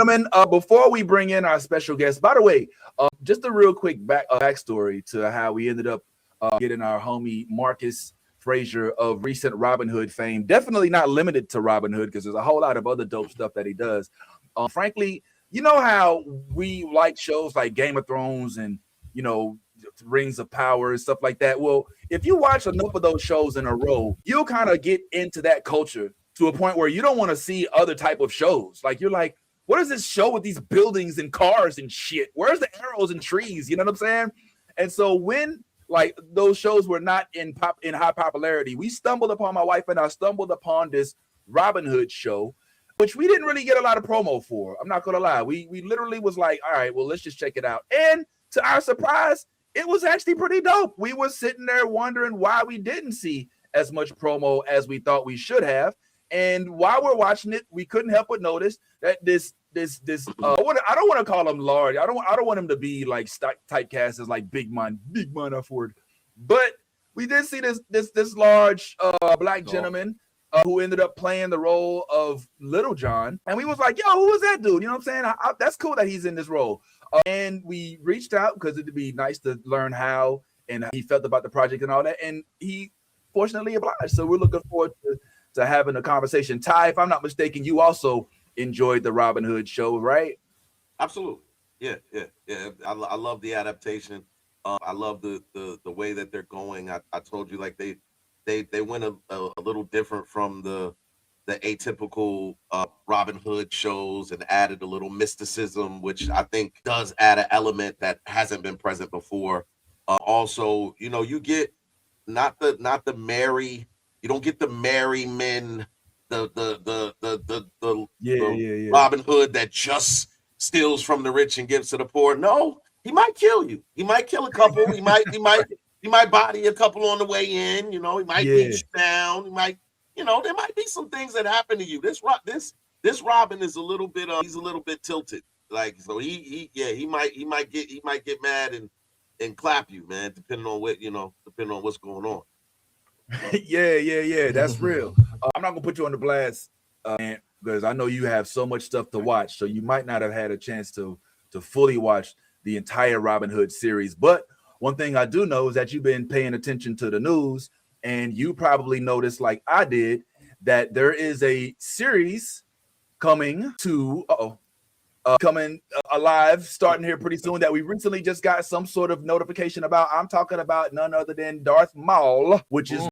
gentlemen, before we bring in our special guest, by the way, just a real quick backstory to how we ended up getting our homie Marcus Fraser of recent Robin Hood fame. Definitely not limited to Robin Hood because there's a whole lot of other dope stuff that he does. Frankly, you know how we like shows like Game of Thrones and, you know, Rings of Power and stuff like that. Well, if you watch enough of those shows in a row, you'll kind of get into that culture to a point where you don't want to see other type of shows. Like you're like, what is this show with these buildings and cars and shit? Where's the arrows and trees? You know what I'm saying? And so when like those shows were not in high popularity, we stumbled upon, my wife and I stumbled upon this Robin Hood show, which we didn't really get a lot of promo for. I'm not gonna lie. We literally was like, all right, well, let's just check it out. And to our surprise, it was actually pretty dope. We were sitting there wondering why we didn't see as much promo as we thought we should have. And while we're watching it, we couldn't help but notice that this I don't want to call him large. I don't want him to be like typecast as like big man afford. But we did see this large black gentleman who ended up playing the role of Little John. And we was like, yo, who was that dude? You know what I'm saying? That's cool that he's in this role. And we reached out because it'd be nice to learn how and he felt about the project and all that. And he fortunately obliged. So we're looking forward to having a conversation. Ty, if I'm not mistaken, you also enjoyed the Robin Hood show, right? Absolutely. Yeah. I love the adaptation. I love the way that they're going. I told you, like they went a little different from the atypical Robin Hood shows and added a little mysticism, which I think does add an element that hasn't been present before. Also, you know, you get not the merry. You don't get the merry men, the Robin Hood that just steals from the rich and gives to the poor. No, he might kill you. He might kill a couple. He might body a couple on the way in. You know, he might beat you down. He might, you know, there might be some things that happen to you. This Robin is a little bit he's a little bit tilted. Like, so he might get mad and clap you, man, depending on what's going on. Yeah. That's real. I'm not gonna put you on the blast, because I know you have so much stuff to watch, so you might not have had a chance to fully watch the entire Robin Hood series. But one thing I do know is that you've been paying attention to the news, and you probably noticed, like I did, that there is a series coming alive, starting here pretty soon, that we recently just got some sort of notification about. I'm talking about none other than Darth Maul, which is